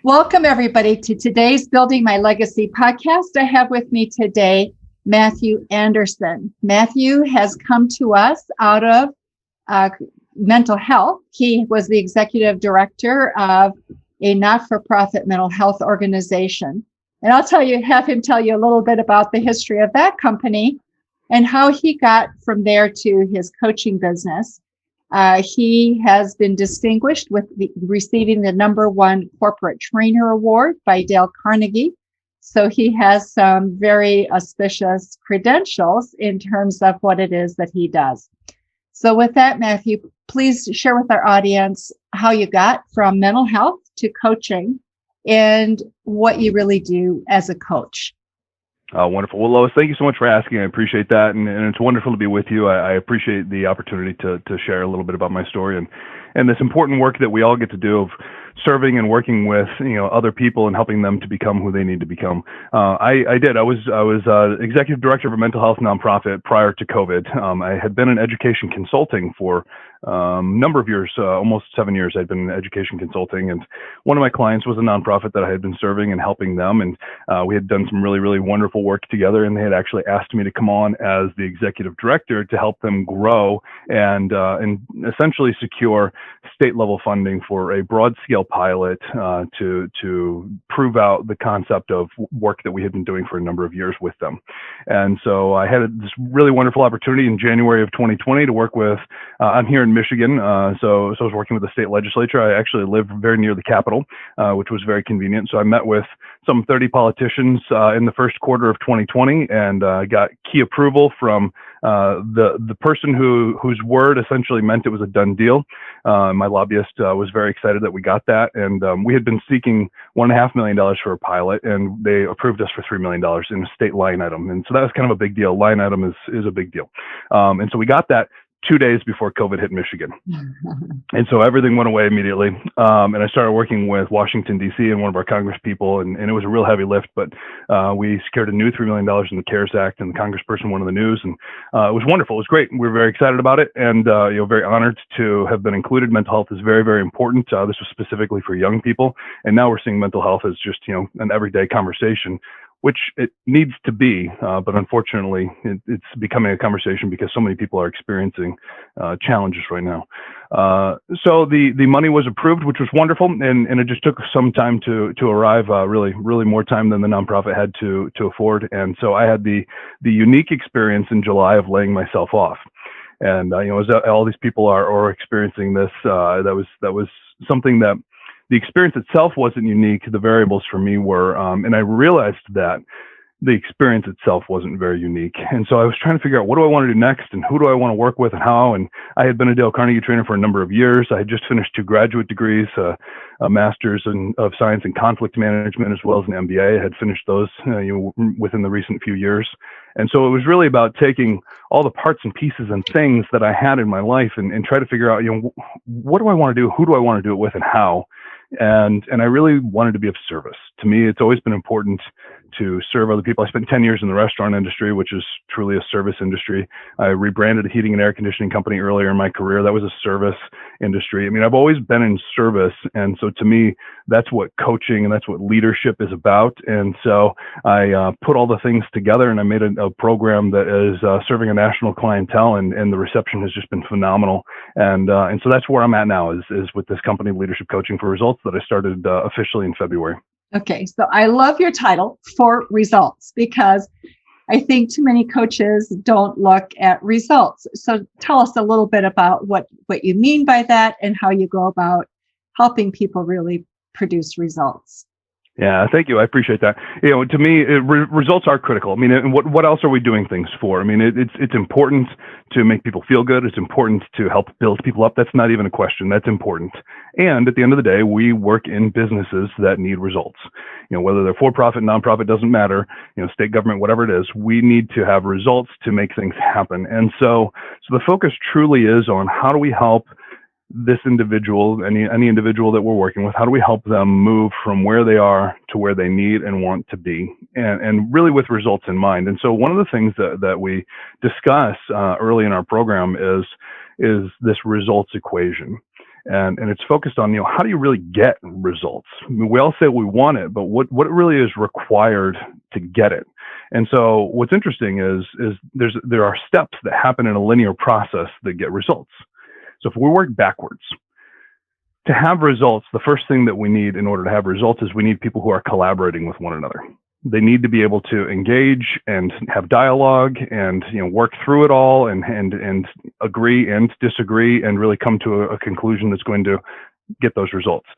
Welcome, everybody, to today's Building My Legacy podcast. I have with me today Matthew Anderson. Matthew has come to us out of mental health. He was the executive director of a not-for-profit mental health organization. And have him tell you a little bit about the history of that company and how he got from there to his coaching business. He has been distinguished with receiving the #1 Corporate Trainer Award by Dale Carnegie. So he has some very auspicious credentials in terms of what it is that he does. So with that, Matthew, please share with our audience how you got from mental health to coaching and what you really do as a coach. Wonderful. Well, Lois, thank you so much for asking. I appreciate that. And it's wonderful to be with you. I appreciate the opportunity to share a little bit about my story and this important work that we all get to do of serving and working with, other people and helping them to become who they need to become. I did. I was executive director of a mental health nonprofit prior to COVID. I had been in education consulting for a number of years, almost 7 years. I'd been in education consulting, and one of my clients was a nonprofit that I had been serving and helping them. And we had done some really, really wonderful work together. And they had actually asked me to come on as the executive director to help them grow and essentially secure state level funding for a broad scale pilot to prove out the concept of work that we had been doing for a number of years with them. And so I had this really wonderful opportunity in January of 2020 to work with, I'm here in Michigan, so I was working with the state legislature. I actually live very near the Capitol, which was very convenient. So I met with some 30 politicians in the first quarter of 2020 and got key approval from the person whose word essentially meant it was a done deal. My lobbyist was very excited that we got that, and we had been seeking $1.5 million for a pilot, and they approved us for $3 million in a state line item. And so that was kind of a big deal. Line item is a big deal. And so we got that 2 days before COVID hit Michigan. And so everything went away immediately. And I started working with Washington, D.C. and one of our Congress people, and it was a real heavy lift, but we secured a new $3 million in the CARES Act, and the congressperson went on the news, and it was wonderful. It was great. We were very excited about it, and very honored to have been included. Mental health is very, very important. This was specifically for young people, and now we're seeing mental health as just, an everyday conversation, which it needs to be, but unfortunately, it's becoming a conversation because so many people are experiencing challenges right now. So the money was approved, which was wonderful, and it just took some time to arrive. Really more time than the nonprofit had to afford. And so I had the unique experience in July of laying myself off. And as all these people are experiencing this, that was something that. The experience itself wasn't unique. The variables for me were, and I realized that the experience itself wasn't very unique. And so I was trying to figure out, what do I want to do next, and who do I want to work with, and how. And I had been a Dale Carnegie trainer for a number of years. I had just finished 2 graduate degrees, a master's of science in conflict management, as well as an MBA. I had finished those within the recent few years. And so it was really about taking all the parts and pieces and things that I had in my life and try to figure out, what do I want to do? Who do I want to do it with, and how? And I really wanted to be of service. To me, it's always been important to serve other people. I spent 10 years in the restaurant industry, which is truly a service industry. I rebranded a heating and air conditioning company earlier in my career. That was a service industry. I mean, I've always been in service. And so to me, that's what coaching and that's what leadership is about. And so I put all the things together, and I made a program that is serving a national clientele, and the reception has just been phenomenal. And so that's where I'm at now is with this company, Leadership Coaching for Results, that I started officially in February. Okay, so I love your title, For Results, because I think too many coaches don't look at results. So tell us a little bit about what you mean by that and how you go about helping people really produce results. Yeah, thank you. I appreciate that. To me, results are critical. I mean, and what else are we doing things for? I mean, it's important to make people feel good. It's important to help build people up. That's not even a question. That's important. And at the end of the day, we work in businesses that need results. Whether they're for-profit, nonprofit, doesn't matter. State government, whatever it is, we need to have results to make things happen. And so the focus truly is on how do we help this individual, any individual that we're working with, how do we help them move from where they are to where they need and want to be, and really with results in mind. And so one of the things that we discuss early in our program is this results equation. And it's focused on, how do you really get results? I mean, we all say we want it, but what really is required to get it? And so what's interesting is there are steps that happen in a linear process that get results. So if we work backwards, to have results, the first thing that we need in order to have results is we need people who are collaborating with one another. They need to be able to engage and have dialogue and work through it all and agree and disagree and really come to a conclusion that's going to get those results.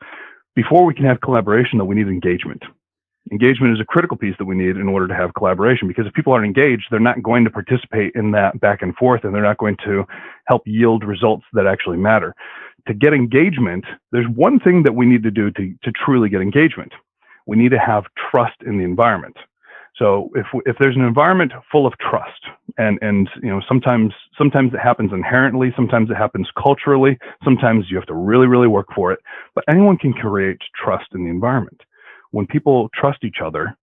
Before we can have collaboration, though, we need engagement. Engagement is a critical piece that we need in order to have collaboration, because if people aren't engaged, they're not going to participate in that back and forth, and they're not going to help yield results that actually matter. To get engagement, there's one thing that we need to do to truly get engagement. We need to have trust in the environment. So if there's an environment full of trust, and sometimes it happens inherently, sometimes it happens culturally, sometimes you have to really, really work for it, but anyone can create trust in the environment. When people trust each other,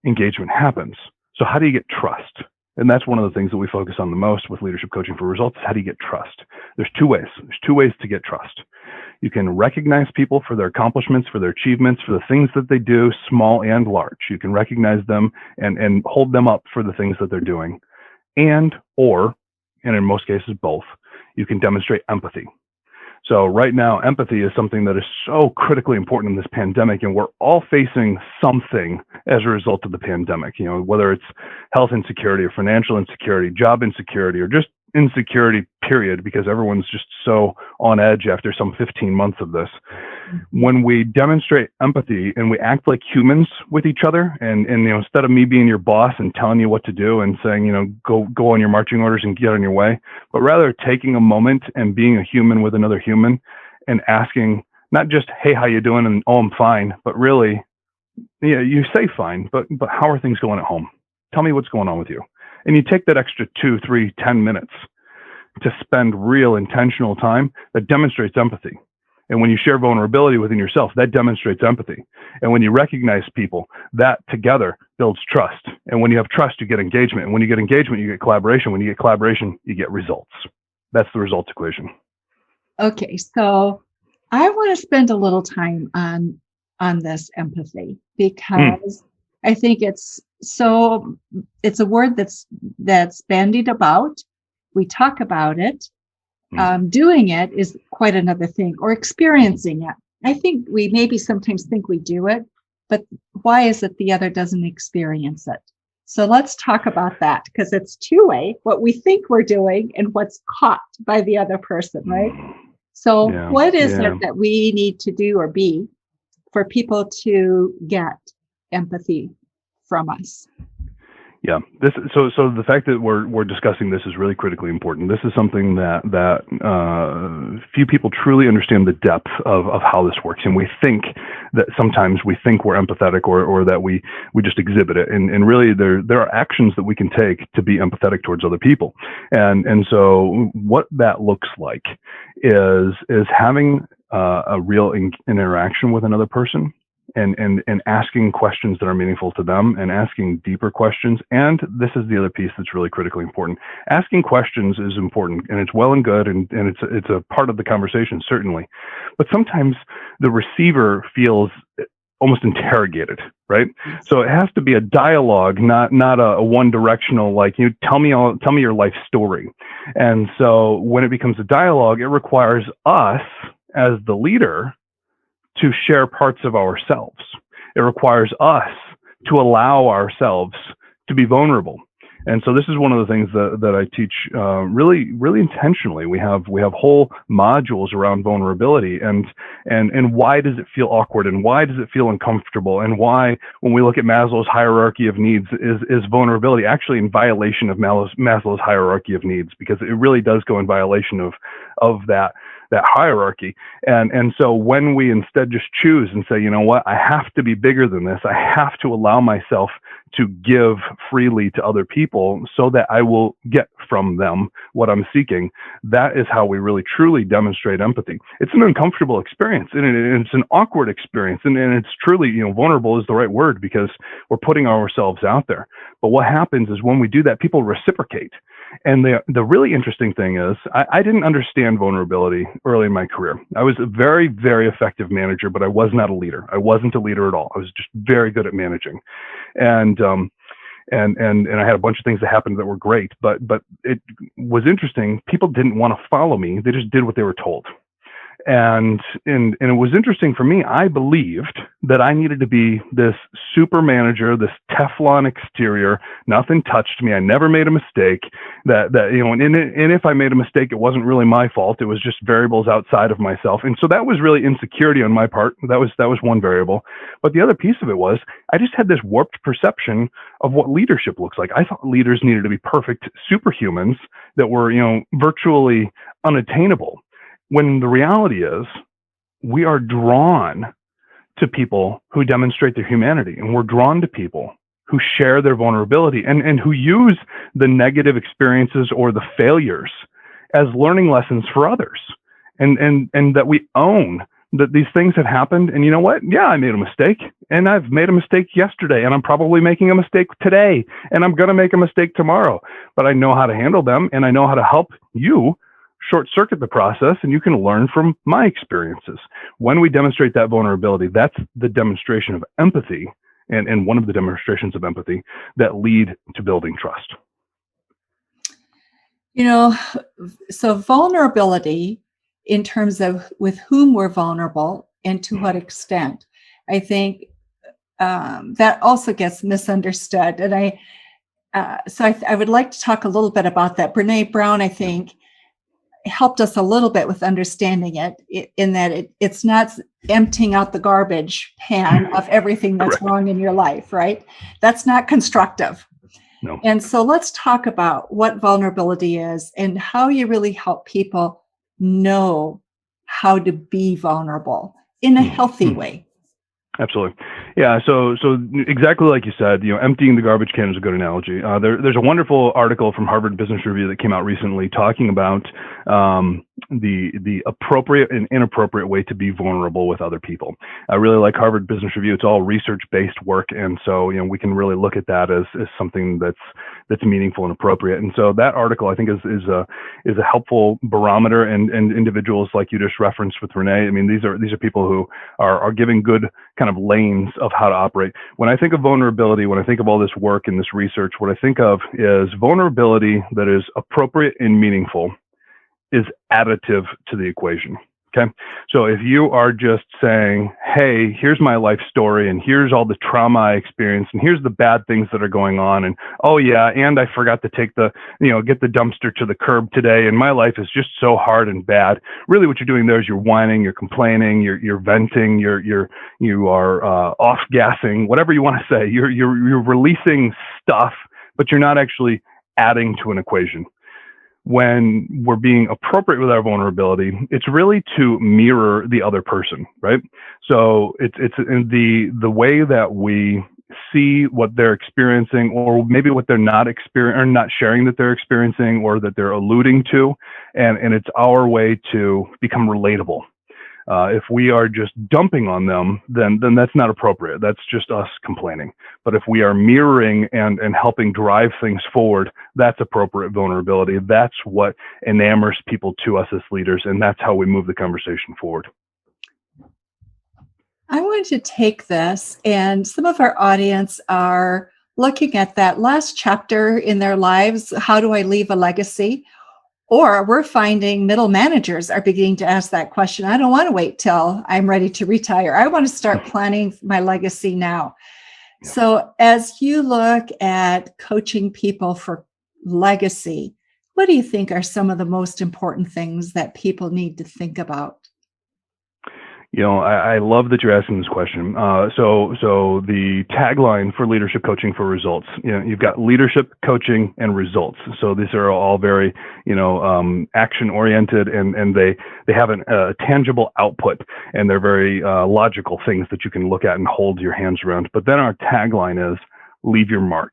engagement happens. So how do you get trust? And that's one of the things that we focus on the most with Leadership Coaching for Results. How do you get trust? There's two ways. There's two ways to get trust. You can recognize people for their accomplishments, for their achievements, for the things that they do, small and large. You can recognize them and hold them up for the things that they're doing. And in most cases, both, you can demonstrate empathy. So right now, empathy is something that is so critically important in this pandemic, and we're all facing something as a result of the pandemic, whether it's health insecurity or financial insecurity, job insecurity, or just insecurity, period, because everyone's just so on edge after some 15 months of this. When we demonstrate empathy and we act like humans with each other, and instead of me being your boss and telling you what to do and saying, go on your marching orders and get on your way, but rather taking a moment and being a human with another human and asking not just, hey, how you doing? And oh, I'm fine. But really, you say fine, but how are things going at home? Tell me what's going on with you. And you take that extra 2, 3, 10 minutes to spend real intentional time that demonstrates empathy. And when you share vulnerability within yourself, that demonstrates empathy. And when you recognize people, that together builds trust. And when you have trust, you get engagement. And when you get engagement, you get collaboration. When you get collaboration, you get results. That's the results equation. Okay, so I want to spend a little time on this empathy, because I think it's a word that's bandied about. We talk about it. Doing it is quite another thing, or experiencing it. I think we maybe sometimes think we do it, but why is it the other doesn't experience it? So let's talk about that, because it's two-way, what we think we're doing and what's caught by the other person, right? So what is it that we need to do or be for people to get empathy from us? Yeah. So the fact that we're discussing this is really critically important. This is something that few people truly understand the depth of how this works. And we think that sometimes we think we're empathetic or that we just exhibit it. And really there are actions that we can take to be empathetic towards other people. And so what that looks like is having a real interaction with another person. And asking questions that are meaningful to them, and asking deeper questions. And this is the other piece that's really critically important. Asking questions is important, and it's well and good, and it's a part of the conversation, certainly. But sometimes the receiver feels almost interrogated, right? So it has to be a dialogue, not a one-directional, like, tell me your life story. And so when it becomes a dialogue, it requires us as the leader to share parts of ourselves. It requires us to allow ourselves to be vulnerable. And so this is one of the things that I teach really, really intentionally. We have whole modules around vulnerability and why does it feel awkward, and why does it feel uncomfortable, and why, when we look at Maslow's hierarchy of needs, is vulnerability actually in violation of Maslow's hierarchy of needs, because it really does go in violation of that hierarchy. And so when we instead just choose and say, what, I have to be bigger than this, I have to allow myself to give freely to other people so that I will get from them what I'm seeking, that is how we really truly demonstrate empathy. It's an uncomfortable experience, and it's an awkward experience, and it's truly, vulnerable is the right word, because we're putting ourselves out there. But what happens is when we do that, people reciprocate. And the really interesting thing is I didn't understand vulnerability early in my career. I was a very, very effective manager, but I was not a leader. I wasn't a leader at all. I was just very good at managing. And I had a bunch of things that happened that were great, but it was interesting. People didn't want to follow me. They just did what they were told. And it was interesting for me. I believed that I needed to be this super manager, this Teflon exterior. Nothing touched me. I never made a mistake. And if I made a mistake, it wasn't really my fault. It was just variables outside of myself. And so that was really insecurity on my part. That was one variable. But the other piece of it was I just had this warped perception of what leadership looks like. I thought leaders needed to be perfect superhumans that were, virtually unattainable. When the reality is, we are drawn to people who demonstrate their humanity, and we're drawn to people who share their vulnerability and who use the negative experiences or the failures as learning lessons for others, and that we own that these things have happened. And you know what? Yeah, I made a mistake, and I've made a mistake yesterday, and I'm probably making a mistake today, and I'm going to make a mistake tomorrow, but I know how to handle them, and I know how to help you short circuit the process, and you can learn from my experiences. When we demonstrate that vulnerability, that's the demonstration of empathy, and one of the demonstrations of empathy that lead to building trust. So vulnerability in terms of with whom we're vulnerable and to what extent, I think that also gets misunderstood. And I would like to talk a little bit about that. Brene Brown, I think, helped us a little bit with understanding it in that it's not emptying out the garbage pan of everything that's wrong in your life, right? That's not constructive. No. And so let's talk about what vulnerability is and how you really help people know how to be vulnerable in a healthy way. Absolutely. Yeah. So exactly like you said, emptying the garbage can is a good analogy. There's a wonderful article from Harvard Business Review that came out recently talking about the appropriate and inappropriate way to be vulnerable with other people. I really like Harvard Business Review. It's all research-based work, and so we can really look at that as something that's meaningful and appropriate. And so that article, I think, is a helpful barometer. And individuals like you just referenced with Renee. I mean, these are people who are giving good kind of lanes of how to operate. When I think of vulnerability, when I think of all this work and this research, what I think of is vulnerability that is appropriate and meaningful is additive to the equation. Okay. So if you are just saying, hey, here's my life story, and here's all the trauma I experienced, and here's the bad things that are going on, and oh yeah, and I forgot to take get the dumpster to the curb today, and my life is just so hard and bad. Really what you're doing there is you're whining, you're complaining, you're venting, you are off gassing, whatever you want to say. You're releasing stuff, but you're not actually adding to an equation. When we're being appropriate with our vulnerability, it's really to mirror the other person, right? So it's in the way that we see what they're experiencing, or maybe what they're not experiencing, or not sharing that they're experiencing, or that they're alluding to, and it's our way to become relatable. If we are just dumping on them, then that's not appropriate. That's just us complaining. But if we are mirroring and helping drive things forward, that's appropriate vulnerability. That's what enamors people to us as leaders, and that's how we move the conversation forward. I want to take this, and some of our audience are looking at that last chapter in their lives. How do I leave a legacy? Or we're finding middle managers are beginning to ask that question. I don't want to wait till I'm ready to retire. I want to start planning my legacy now. Yeah. So as you look at coaching people for legacy, what do you think are some of the most important things that people need to think about? I love that you're asking this question. So the tagline for leadership coaching for results, you've got leadership, coaching, and results. So these are all very, action oriented, and they have a tangible output, and they're very logical things that you can look at and hold your hands around. But then our tagline is leave your mark.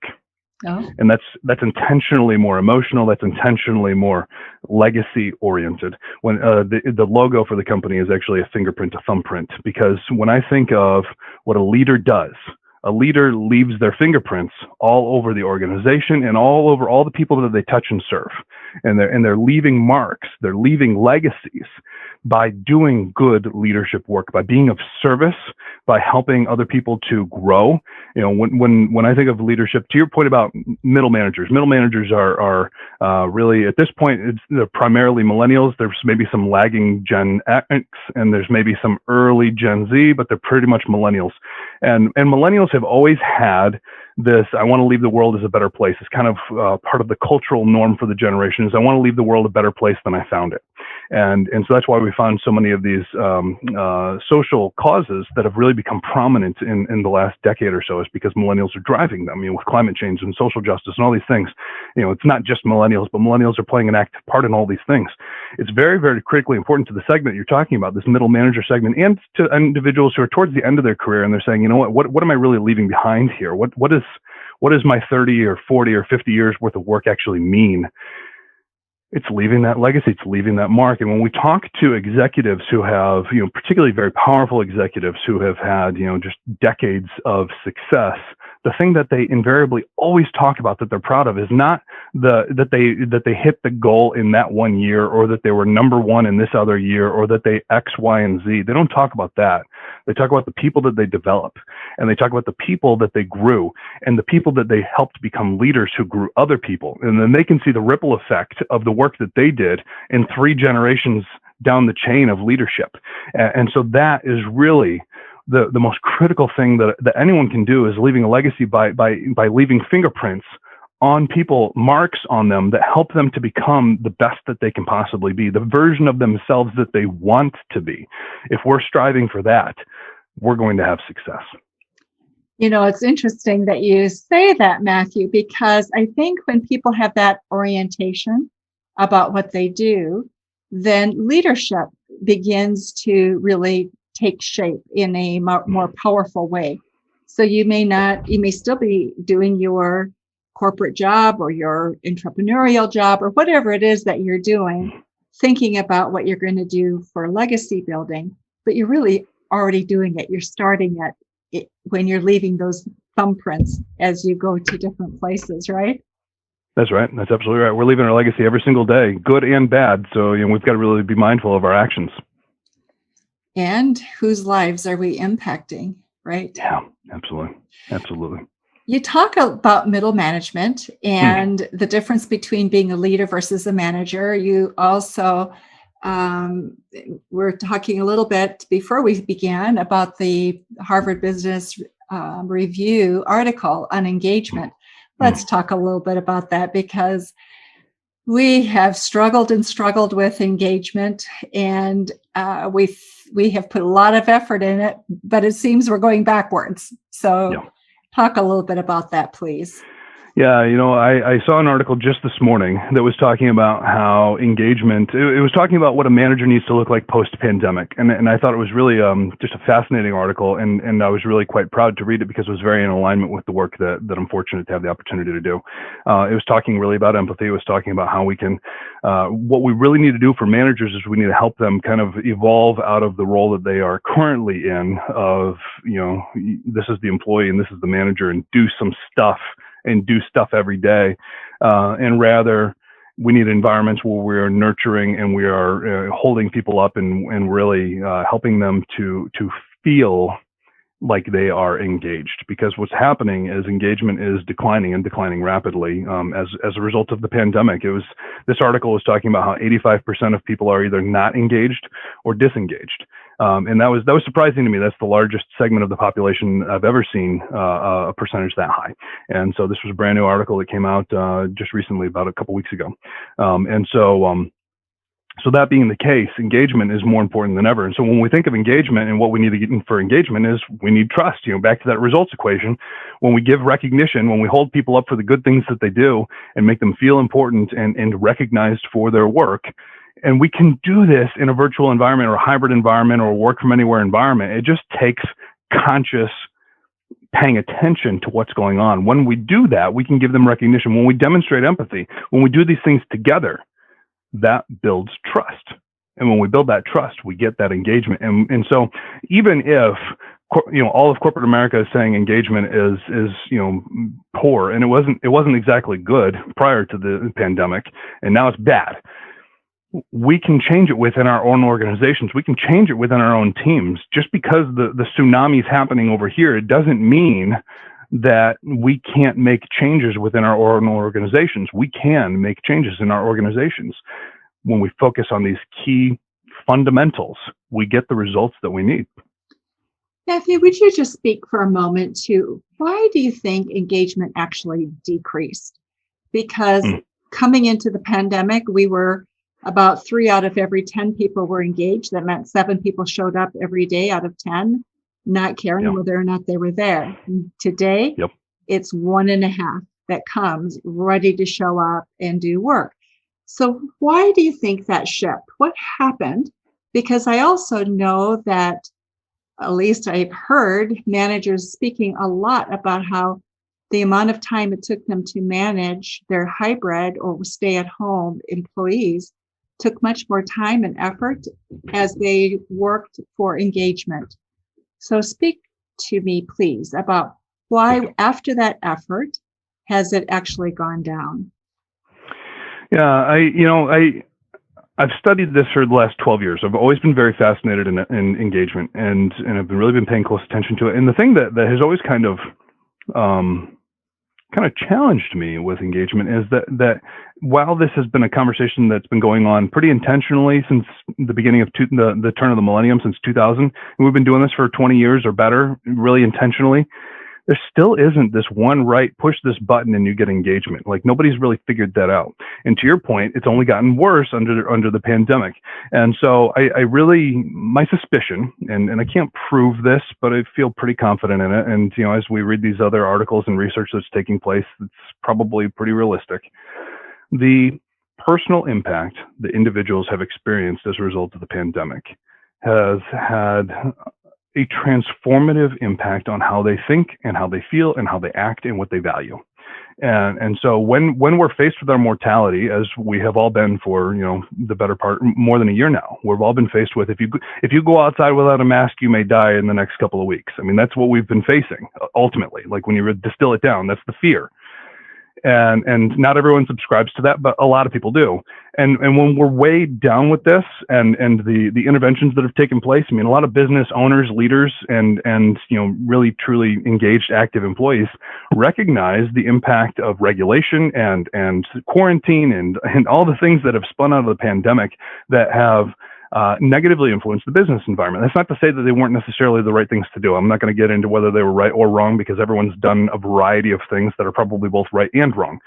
Oh. And that's intentionally more emotional. That's intentionally more legacy oriented. When the logo for the company is actually a fingerprint, a thumbprint, because when I think of what a leader does, A leader leaves their fingerprints all over the organization and all over all the people that they touch and serve. And they're leaving marks, they're leaving legacies by doing good leadership work, by being of service, by helping other people to grow. You know, when I think of leadership, to your point about middle managers are really, at this point, they're primarily millennials. There's maybe some lagging Gen X, and there's maybe some early Gen Z, but they're pretty much millennials. And millennials have always had this, I want to leave the world as a better place. It's kind of part of the cultural norm for the generation is I want to leave the world a better place than I found it. And so that's why we found so many of these social causes that have really become prominent in the last decade or so, is because millennials are driving them, you know, with climate change and social justice and all these things. You know, it's not just millennials, but millennials are playing an active part in all these things. It's very, very critically important to the segment you're talking about, this middle manager segment, and to individuals who are towards the end of their career and they're saying, you know what am I really leaving behind here? What does my 30 or 40 or 50 years worth of work actually mean? It's leaving that legacy, it's leaving that mark. And when we talk to executives who have, you know, particularly very powerful executives who have had, you know, just decades of success, the thing that they invariably always talk about that they're proud of is not that they hit the goal in that one year, or that they were number one in this other year, or that they X, Y, and Z. They don't talk about that. They talk about the people that they develop, and they talk about the people that they grew, and the people that they helped become leaders who grew other people. And then they can see the ripple effect of the work that they did in 3 generations down the chain of leadership. And so that is really the most critical thing that anyone can do, is leaving a legacy by leaving fingerprints on people, marks on them that help them to become the best that they can possibly be, the version of themselves that they want to be. If we're striving for that, we're going to have success. You know, it's interesting that you say that, Matthew, because I think when people have that orientation about what they do, then leadership begins to really take shape in a more powerful way. So you may still be doing your corporate job or your entrepreneurial job or whatever it is that you're doing, thinking about what you're going to do for legacy building, but you're really already doing it. You're starting it when you're leaving those thumbprints as you go to different places, right? That's right. That's absolutely right. We're leaving our legacy every single day, good and bad. So, you know, we've got to really be mindful of our actions. And whose lives are we impacting, right? Yeah, absolutely. Absolutely. You talk about middle management and the difference between being a leader versus a manager. You also we're talking a little bit before we began about the Harvard Business Review article on engagement. Let's talk a little bit about that, because we have struggled with engagement, and we have put a lot of effort in it, but it seems we're going backwards. So talk a little bit about that, please. Yeah, you know, I saw an article just this morning that was talking about how engagement, it was talking about what a manager needs to look like post-pandemic. And I thought it was really just a fascinating article, and I was really quite proud to read it because it was very in alignment with the work that I'm fortunate to have the opportunity to do. It was talking really about empathy. It was talking about how we can, what we really need to do for managers is we need to help them kind of evolve out of the role that they are currently in of, you know, this is the employee and this is the manager, and do some stuff and do stuff every day. And rather, we need environments where we are nurturing and we are holding people up and really helping them to feel like they are engaged. Because what's happening is engagement is declining and declining rapidly as a result of the pandemic. This article was talking about how 85% of people are either not engaged or disengaged. And that was surprising to me. That's the largest segment of the population I've ever seen a percentage that high. And so this was a brand new article that came out just recently, about a couple weeks ago. So that being the case, engagement is more important than ever. And so when we think of engagement and what we need to get in for engagement is we need trust. You know, back to that results equation. When we give recognition, when we hold people up for the good things that they do and make them feel important and recognized for their work. And we can do this in a virtual environment or a hybrid environment or a work from anywhere environment. It just takes conscious paying attention to what's going on. When we do that, we can give them recognition. When we demonstrate empathy, when we do these things together, that builds trust. And when we build that trust, we get that engagement. And so even if all of corporate America is saying engagement is poor, and it wasn't exactly good prior to the pandemic, and now it's bad. We can change it within our own organizations. We can change it within our own teams. Just because the tsunami is happening over here, it doesn't mean that we can't make changes within our own organizations. We can make changes in our organizations. When we focus on these key fundamentals, we get the results that we need. Matthew, would you just speak for a moment to why do you think engagement actually decreased? Because coming into the pandemic, we were about 3 out of every 10 people were engaged. That meant 7 people showed up every day out of 10, not caring whether or not they were there. And today, it's 1.5 that comes ready to show up and do work. So why do you think that shift? What happened? Because I also know that, at least I've heard managers speaking a lot about how the amount of time it took them to manage their hybrid or stay-at-home employees took much more time and effort as they worked for engagement. So speak to me, please, about why after that effort has it actually gone down? Yeah, I've studied this for the last 12 years. I've always been very fascinated in engagement, and I've really been paying close attention to it. And the thing that has always kind of challenged me with engagement is that while this has been a conversation that's been going on pretty intentionally since the beginning of the turn of the millennium, since 2000, and we've been doing this for 20 years or better, really intentionally, there still isn't this one push this button and you get engagement. Like, nobody's really figured that out. And to your point, it's only gotten worse under the pandemic. And so I really, my suspicion, and I can't prove this, but I feel pretty confident in it. And, as we read these other articles and research that's taking place, it's probably pretty realistic. The personal impact that individuals have experienced as a result of the pandemic has had a transformative impact on how they think and how they feel and how they act and what they value. And so when we're faced with our mortality, as we have all been for, the better part, more than a year now, we've all been faced with, if you go outside without a mask, you may die in the next couple of weeks. I mean, that's what we've been facing ultimately. Like, when you distill it down, that's the fear. And not everyone subscribes to that, but a lot of people do. And when we're weighed down with this and the interventions that have taken place, I mean, a lot of business owners, leaders, and really truly engaged, active employees recognize the impact of regulation and quarantine and all the things that have spun out of the pandemic that have negatively influenced the business environment. That's not to say that they weren't necessarily the right things to do. I'm not going to get into whether they were right or wrong, because everyone's done a variety of things that are probably both right and wrong.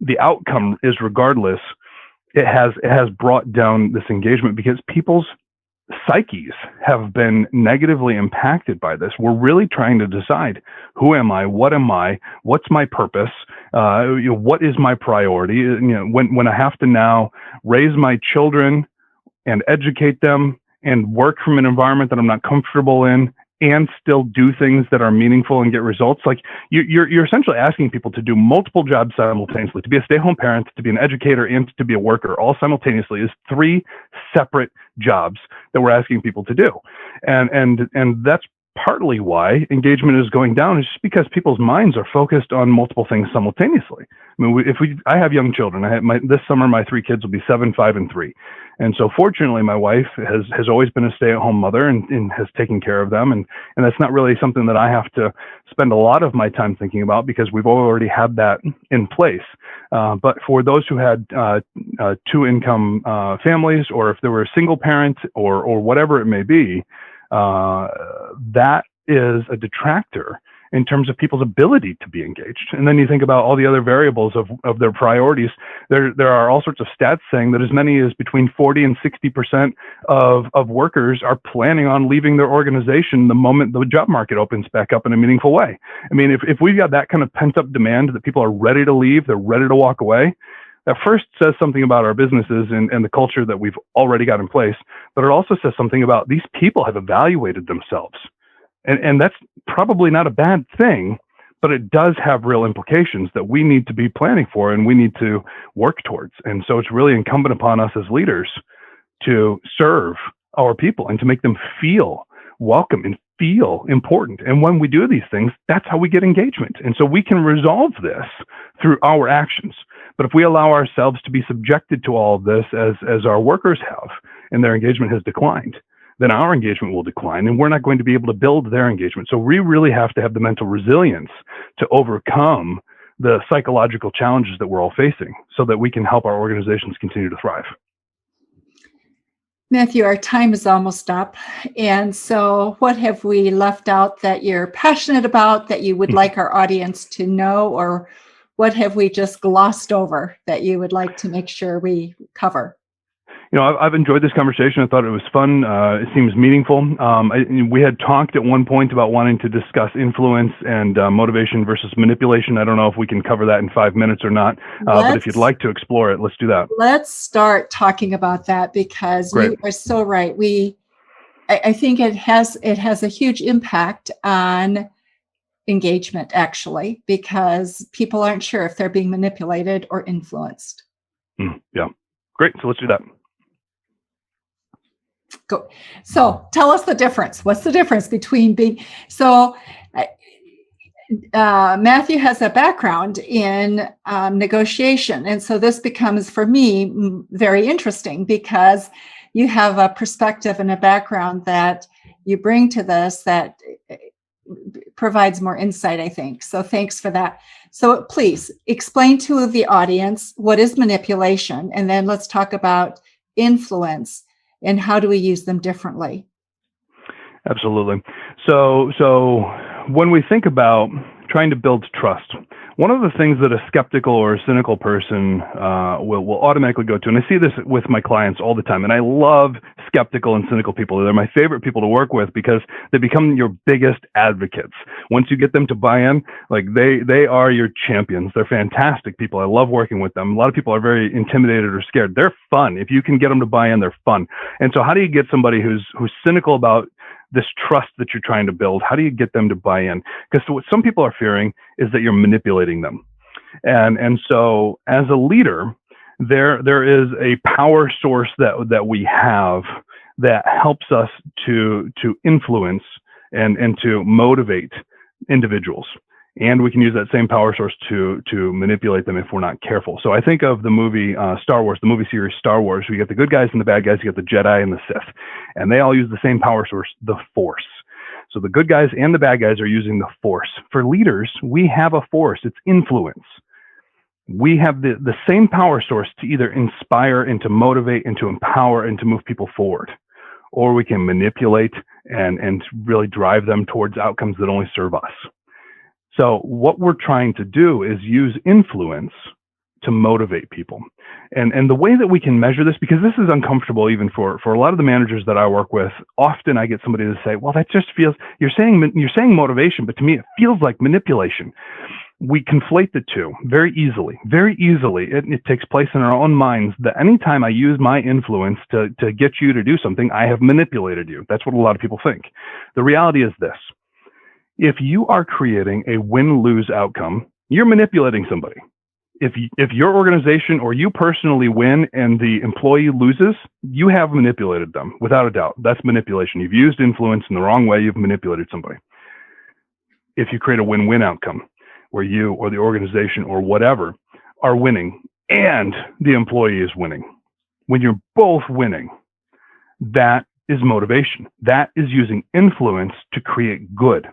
The outcome is, regardless, it has brought down this engagement because people's psyches have been negatively impacted by this. We're really trying to decide, who am I? What am I? What's my purpose? What is my priority? When I have to now raise my children and educate them and work from an environment that I'm not comfortable in and still do things that are meaningful and get results. Like, you're essentially asking people to do multiple jobs simultaneously. To be a stay-at-home parent, to be an educator, and to be a worker all simultaneously is 3 separate jobs that we're asking people to do. And that's partly why engagement is going down, is just because people's minds are focused on multiple things simultaneously. I mean, I have young children. This summer, my 3 kids will be 7, 5, and 3. And so fortunately, my wife has always been a stay-at-home mother and has taken care of them. And that's not really something that I have to spend a lot of my time thinking about, because we've already had that in place. But for those who had 2-income families, or if they were a single parent or whatever it may be, that is a detractor in terms of people's ability to be engaged. And then you think about all the other variables of their priorities. There are all sorts of stats saying that as many as between 40 and 60% of workers are planning on leaving their organization the moment the job market opens back up in a meaningful way. I mean, if we've got that kind of pent-up demand that people are ready to leave, they're ready to walk away, that first says something about our businesses and the culture that we've already got in place, but it also says something about these people have evaluated themselves. And that's probably not a bad thing, but it does have real implications that we need to be planning for and we need to work towards. And so it's really incumbent upon us as leaders to serve our people and to make them feel welcome and feel important. And when we do these things, that's how we get engagement. And so we can resolve this through our actions. But if we allow ourselves to be subjected to all of this as our workers have, and their engagement has declined, then our engagement will decline, and we're not going to be able to build their engagement. So we really have to have the mental resilience to overcome the psychological challenges that we're all facing so that we can help our organizations continue to thrive. Matthew, our time is almost up. And so what have we left out that you're passionate about, that you would like our audience to know, or what have we just glossed over that you would like to make sure we cover? I've enjoyed this conversation. I thought it was fun. It seems meaningful. We had talked at one point about wanting to discuss influence and motivation versus manipulation. I don't know if we can cover that in 5 minutes or not, but if you'd like to explore it, let's do that. Let's start talking about that, because Great. You are so right. I think it has a huge impact on engagement, actually, because people aren't sure if they're being manipulated or influenced. Yeah. Great. So let's do that. Go. So tell us the difference. What's the difference between being, so Matthew has a background in negotiation. And so this becomes, for me, very interesting, because you have a perspective and a background that you bring to this that provides more insight, I think. So thanks for that. So please explain to the audience what is manipulation, and then let's talk about influence and how do we use them differently. Absolutely. So when we think about trying to build trust, one of the things that a skeptical or a cynical person will automatically go to, and I see this with my clients all the time, and I love skeptical and cynical people. They're my favorite people to work with because they become your biggest advocates. Once you get them to buy in, like they are your champions. They're fantastic people. I love working with them. A lot of people are very intimidated or scared. They're fun. If you can get them to buy in, they're fun. And so how do you get somebody who's cynical about this trust that you're trying to build? How do you get them to buy in? Because what some people are fearing is that you're manipulating them. And so as a leader, there is a power source that we have that helps us to influence and to motivate individuals. And we can use that same power source to manipulate them if we're not careful. So I think of the movie Star Wars, the movie series Star Wars. We get the good guys and the bad guys. You get the Jedi and the Sith. And they all use the same power source, the Force. So the good guys and the bad guys are using the Force. For leaders, we have a force. It's influence. We have the same power source to either inspire and to motivate and to empower and to move people forward. Or we can manipulate and really drive them towards outcomes that only serve us. So what we're trying to do is use influence to motivate people. And the way that we can measure this, because this is uncomfortable even for a lot of the managers that I work with, often I get somebody to say, well, that just feels, you're saying motivation, but to me it feels like manipulation. We conflate the two very easily. It takes place in our own minds that anytime I use my influence to get you to do something, I have manipulated you. That's what a lot of people think. The reality is this. If you are creating a win-lose outcome, you're manipulating somebody. If your organization or you personally win and the employee loses, you have manipulated them, without a doubt. That's manipulation. You've used influence in the wrong way. You've manipulated somebody. If you create a win-win outcome where you or the organization or whatever are winning and the employee is winning, when you're both winning, that is motivation. That is using influence to create good.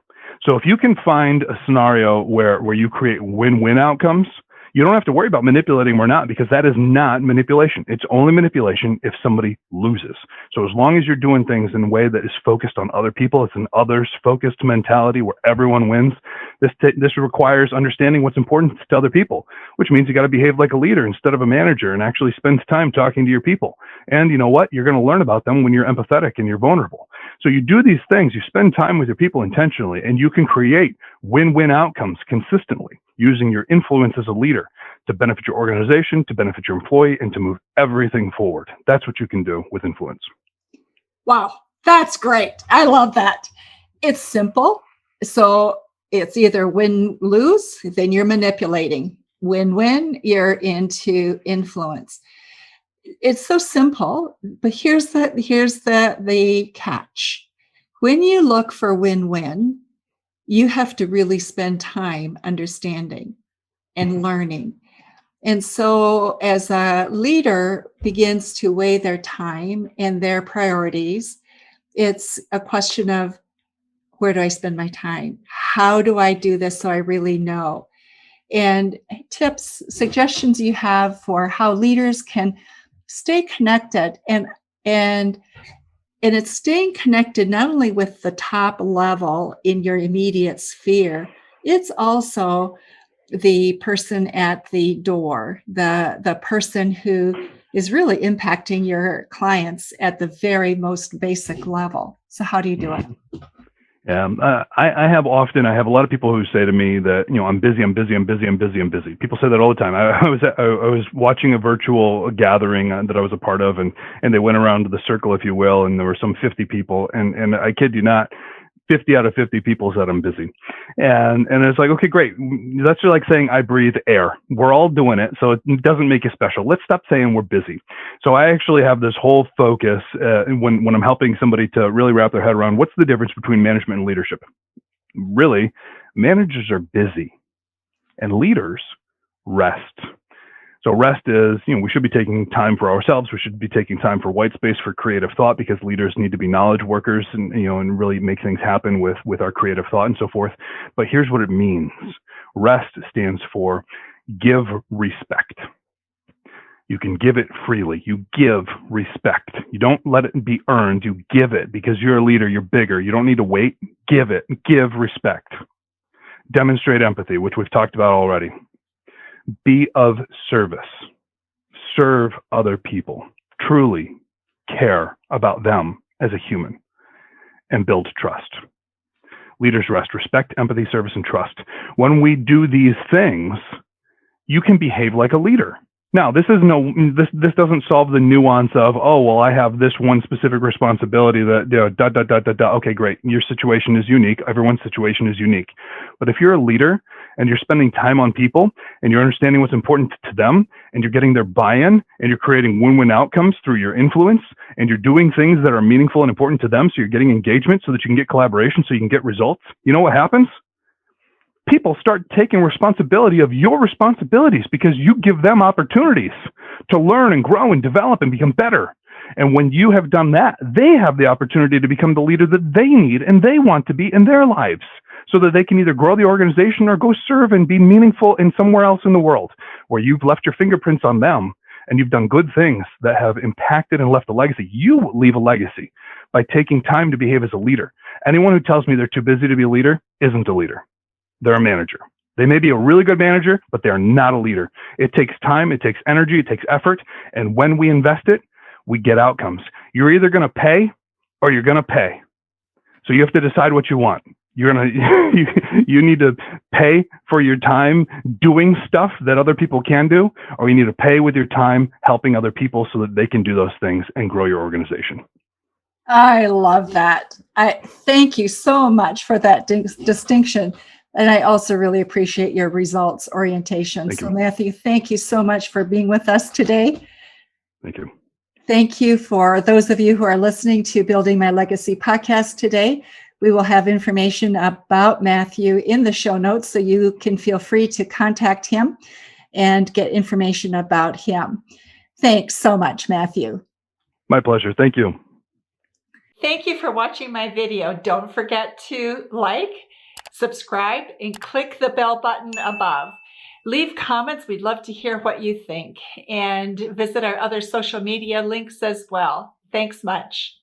So if you can find a scenario where you create win-win outcomes, you don't have to worry about manipulating them or not, because that is not manipulation. It's only manipulation if somebody loses. So as long as you're doing things in a way that is focused on other people, it's an others-focused mentality where everyone wins. This requires understanding what's important to other people, which means you got to behave like a leader instead of a manager and actually spend time talking to your people. And you know what? You're going to learn about them when you're empathetic and you're vulnerable. So you do these things, you spend time with your people intentionally, and you can create win-win outcomes consistently using your influence as a leader to benefit your organization, to benefit your employee, and to move everything forward. That's what you can do with influence. Wow, that's great. I love that. It's simple. So it's either win-lose, then you're manipulating. Win-win, you're into influence. It's so simple, but here's the catch. When you look for win-win, you have to really spend time understanding and learning. And so as a leader begins to weigh their time and their priorities, it's a question of, where do I spend my time? How do I do this so I really know? And tips, suggestions you have for how leaders can stay connected, and it's staying connected not only with the top level in your immediate sphere, it's also the person at the door, the person who is really impacting your clients at the very most basic level. So how do you do it? I have a lot of people who say to me that, I'm busy. People say that all the time. I was watching a virtual gathering that I was a part of, and they went around the circle, if you will, and there were some 50 people, and I kid you not, 50 out of 50 people said I'm busy. And it's like, okay, great. That's like saying I breathe air. We're all doing it, so it doesn't make you special. Let's stop saying we're busy. So I actually have this whole focus when I'm helping somebody to really wrap their head around what's the difference between management and leadership. Really, managers are busy and leaders rest. So rest is, we should be taking time for ourselves. We should be taking time for white space, for creative thought, because leaders need to be knowledge workers and, and really make things happen with our creative thought and so forth. But here's what it means. Rest stands for give respect. You can give it freely. You give respect. You don't let it be earned. You give it because you're a leader. You're bigger. You don't need to wait. Give it. Give respect. Demonstrate empathy, which we've talked about already. Be of service. Serve other people. Truly care about them as a human and build trust. Leaders rest, respect, empathy, service, and trust. When we do these things, you can behave like a leader. Now, this doesn't solve the nuance of, oh, well, I have this one specific responsibility that, okay, great. Your situation is unique. Everyone's situation is unique. But if you're a leader and you're spending time on people and you're understanding what's important to them and you're getting their buy-in and you're creating win-win outcomes through your influence and you're doing things that are meaningful and important to them so you're getting engagement so that you can get collaboration so you can get results, you know what happens? People start taking responsibility of your responsibilities because you give them opportunities to learn and grow and develop and become better. And when you have done that, they have the opportunity to become the leader that they need and they want to be in their lives so that they can either grow the organization or go serve and be meaningful in somewhere else in the world where you've left your fingerprints on them and you've done good things that have impacted and left a legacy. You leave a legacy by taking time to behave as a leader. Anyone who tells me they're too busy to be a leader isn't a leader. They're a manager. They may be a really good manager, but they're not a leader. It takes time, it takes energy, it takes effort, and when we invest it, we get outcomes. You're either going to pay or you're going to pay. So you have to decide what you want. You need to pay for your time doing stuff that other people can do, or you need to pay with your time helping other people so that they can do those things and grow your organization. I love that. I thank you so much for that distinction. And I also really appreciate your results orientation. So Matthew, thank you so much for being with us today. Thank you. Thank you for those of you who are listening to Building My Legacy podcast today. We will have information about Matthew in the show notes, so you can feel free to contact him and get information about him. Thanks so much, Matthew. My pleasure. Thank you. Thank you for watching my video. Don't forget to like, subscribe, and click the bell button above. Leave comments. We'd love to hear what you think. And visit our other social media links as well. Thanks much.